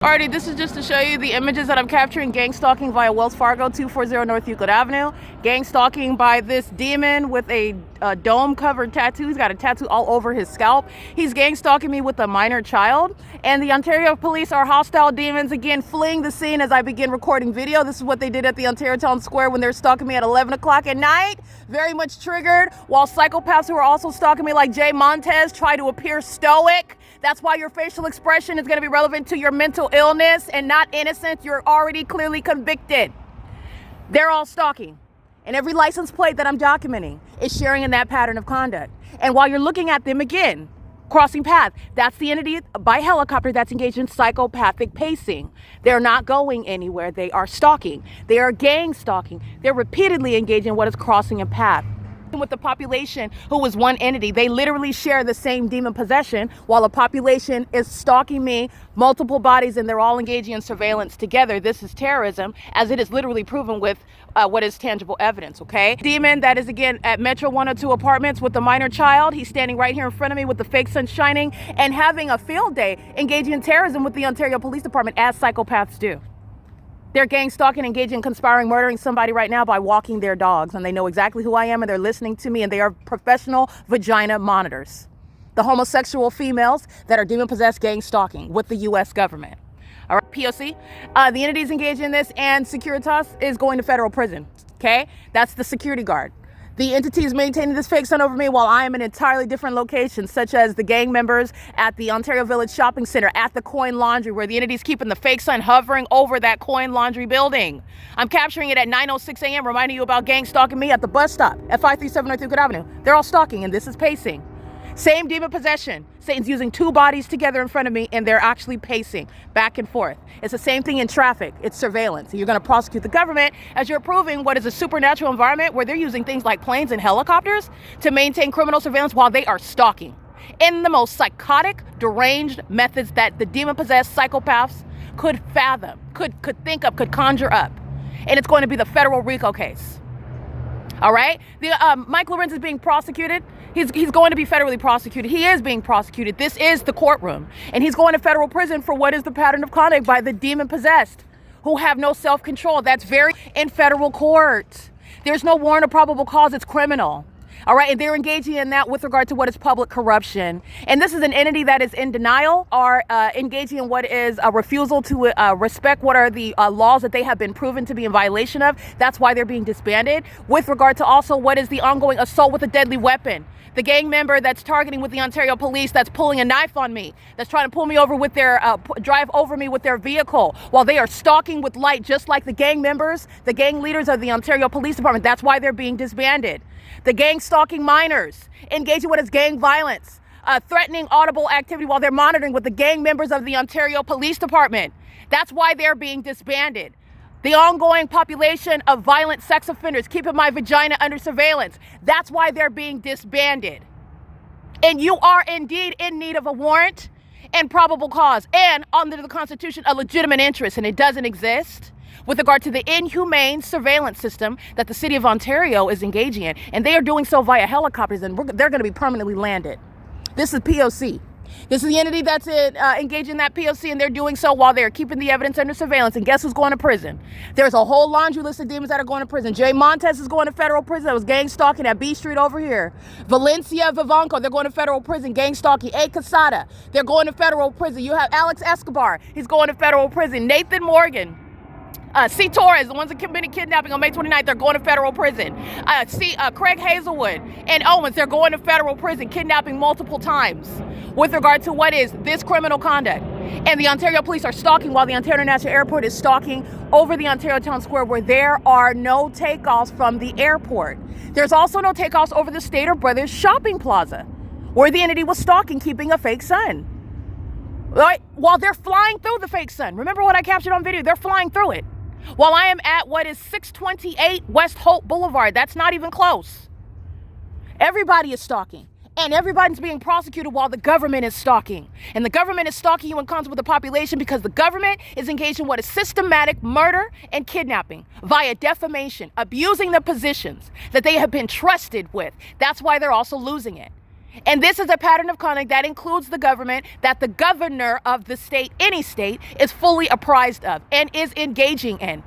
Alrighty, this is just to show you the images that I'm capturing gang stalking via Wells Fargo, 240 North Euclid Avenue. Gang stalking by this demon with a dome-covered tattoo. He's got a tattoo all over his scalp. He's gang stalking me with a minor child. And the Ontario police are hostile demons, again, fleeing the scene as I begin recording video. This is what they did at the Ontario Town Square when they're stalking me at 11 o'clock at night. Very much triggered, while psychopaths who are also stalking me like Jay Montez try to appear stoic. That's why your facial expression is going to be relevant to your mental illness and not innocent. You're already clearly convicted. They're all stalking. And every license plate that I'm documenting is sharing in that pattern of conduct. And while you're looking at them again, crossing paths, that's the entity by helicopter that's engaged in psychopathic pacing. They're not going anywhere. They are stalking. They are gang stalking. They're repeatedly engaged in what is crossing a path. With the population who was one entity, they literally share the same demon possession, while a population is stalking me, multiple bodies, and they're all engaging in surveillance together. This is terrorism, as it is literally proven with what is tangible evidence, okay? Demon that is, again, at Metro 102 Apartments with the minor child. He's standing right here in front of me with the fake sun shining and having a field day engaging in terrorism with the Ontario Police Department, as psychopaths do. They're gang stalking, engaging, conspiring, murdering somebody right now by walking their dogs. And they know exactly who I am, and they're listening to me, and they are professional vagina monitors. The homosexual females that are demon-possessed gang stalking with the U.S. government. All right, P.O.C. The entities engaged in this, and Securitas is going to federal prison, okay? That's the security guard. The entity is maintaining this fake sun over me while I am in entirely different locations, such as the gang members at the Ontario Village Shopping Center, at the Coin Laundry, where the entity is keeping the fake sun hovering over that Coin Laundry building. I'm capturing it at 9:06 a.m., reminding you about gang stalking me at the bus stop at 537 North Euclid Avenue. They're all stalking, and this is pacing. Same demon possession. Satan's using two bodies together in front of me, and they're actually pacing back and forth. It's the same thing in traffic. It's surveillance. You're going to prosecute the government as you're approving what is a supernatural environment where they're using things like planes and helicopters to maintain criminal surveillance while they are stalking in the most psychotic, deranged methods that the demon-possessed psychopaths could fathom, could think up, could conjure up. And it's going to be the federal RICO case. All right? Mike LORENZ is being prosecuted. He's going to be federally prosecuted. He is being prosecuted. This is the courtroom. And he's going to federal prison for what is the pattern of conduct by the demon-possessed who have no self-control. That's very in federal court. There's no warrant of probable cause. It's criminal. All right, and they're engaging in that with regard to what is public corruption. And this is an entity that is in denial, or engaging in what is a refusal to respect what are the laws that they have been proven to be in violation of. That's why they're being disbanded. With regard to also what is the ongoing assault with a deadly weapon. The gang member that's targeting with the Ontario police, that's pulling a knife on me, that's trying to pull me over with their, drive over me with their vehicle while they are stalking with light, just like the gang members, the gang leaders of the Ontario Police Department. That's why they're being disbanded. The gang stalking minors, engaging with gang violence, threatening audible activity while they're monitoring with the gang members of the Ontario Police Department. That's why they're being disbanded. The ongoing population of violent sex offenders, keeping my vagina under surveillance. That's why they're being disbanded. And you are indeed in need of a warrant and probable cause, and under the Constitution, a legitimate interest, and it doesn't exist with regard to the inhumane surveillance system that the city of Ontario is engaging in. And they are doing so via helicopters, and they're going to be permanently landed. This is P.O.C. This is the entity that's engaged in that P.O.C., and they're doing so while they're keeping the evidence under surveillance. And guess who's going to prison? There's a whole laundry list of demons that are going to prison. Jay Montez is going to federal prison. That was gang stalking at B Street over here. Valencia Vivanco, they're going to federal prison. Gang stalking. A. Casada, they're going to federal prison. You have Alex Escobar. He's going to federal prison. Nathan Morgan. C. Torres, the ones that committed kidnapping on May 29th, they're going to federal prison. Craig Hazelwood and Owens, they're going to federal prison, kidnapping multiple times with regard to what is this criminal conduct. And the Ontario police are stalking while the Ontario International Airport is stalking over the Ontario Town Square, where there are no takeoffs from the airport. There's also no takeoffs over the Stater Brothers shopping plaza, where the entity was stalking, keeping a fake sun. Right? While they're flying through the fake sun. Remember what I captured on video? They're flying through it. While I am at what is 628 West Hope Boulevard. That's not even close. Everybody is stalking. And everybody's being prosecuted while the government is stalking. And the government is stalking you in concert with the population because the government is engaged in what is systematic murder and kidnapping via defamation, abusing the positions that they have been trusted with. That's why they're also losing it. And this is a pattern of conduct that includes the government, that the governor of the state, any state, is fully apprised of and is engaging in,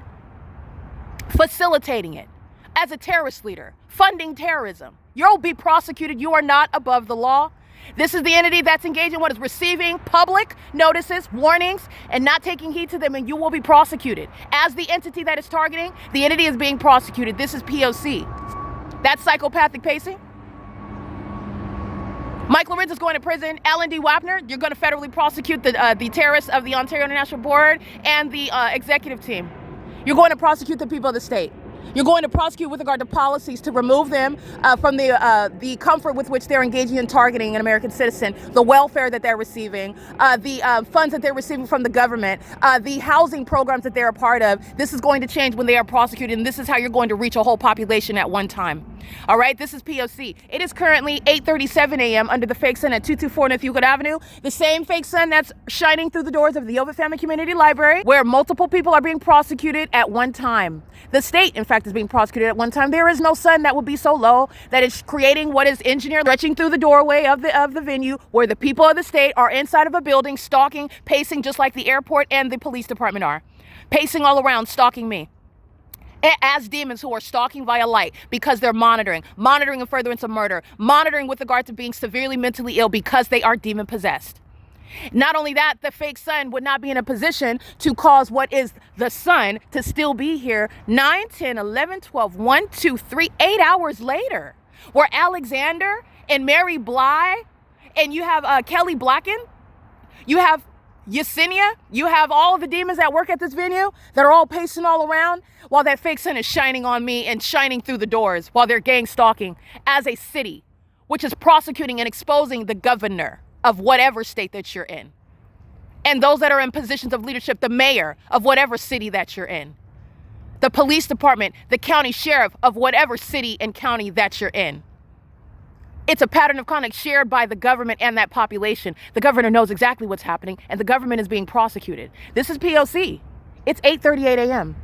facilitating it as a terrorist leader, funding terrorism. You'll be prosecuted. You are not above the law. This is the entity that's engaging what is receiving public notices, warnings, and not taking heed to them, and you will be prosecuted. As the entity that is targeting, the entity is being prosecuted. This is P.O.C. That's psychopathic pacing. Mike Lorenz is going to prison. Alan D. Wapner, you're going to federally prosecute the terrorists of the Ontario International Board and the executive team. You're going to prosecute the people of the state. You're going to prosecute with regard to policies to remove them from the comfort with which they're engaging in targeting an American citizen, the welfare that they're receiving, the funds that they're receiving from the government, the housing programs that they're a part of. This is going to change when they are prosecuted, and this is how you're going to reach a whole population at one time. All right, this is P.O.C. It is currently 8:37 a.m. under the fake sun at 224 North Euclid Avenue, the same fake sun that's shining through the doors of the Ovid Family Community Library, where multiple people are being prosecuted at one time. The state, in fact, is being prosecuted at one time. There is no sun that would be so low that it's creating what is engineered, stretching through the doorway of the venue, where the people of the state are inside of a building, stalking, pacing, just like the airport and the police department are, pacing all around, stalking me as demons who are stalking via light, because they're monitoring in furtherance of murder, monitoring with regard to being severely mentally ill because they are demon possessed. Not only that, the fake sun would not be in a position to cause what is the sun to still be here 9, 10, 11, 12, 1, 2, 3, 8 hours later, where Alexander and Mary Bly, and you have Kelly Blacken, you have Yesenia, you have all of the demons that work at this venue that are all pacing all around while that fake sun is shining on me and shining through the doors while they're gang stalking as a city, which is prosecuting and exposing the governor of whatever state that you're in. And those that are in positions of leadership, the mayor of whatever city that you're in, the police department, the county sheriff of whatever city and county that you're in. It's a pattern of conduct shared by the government and that population. The governor knows exactly what's happening, and the government is being prosecuted. This is P.O.C. It's 8:38 a.m.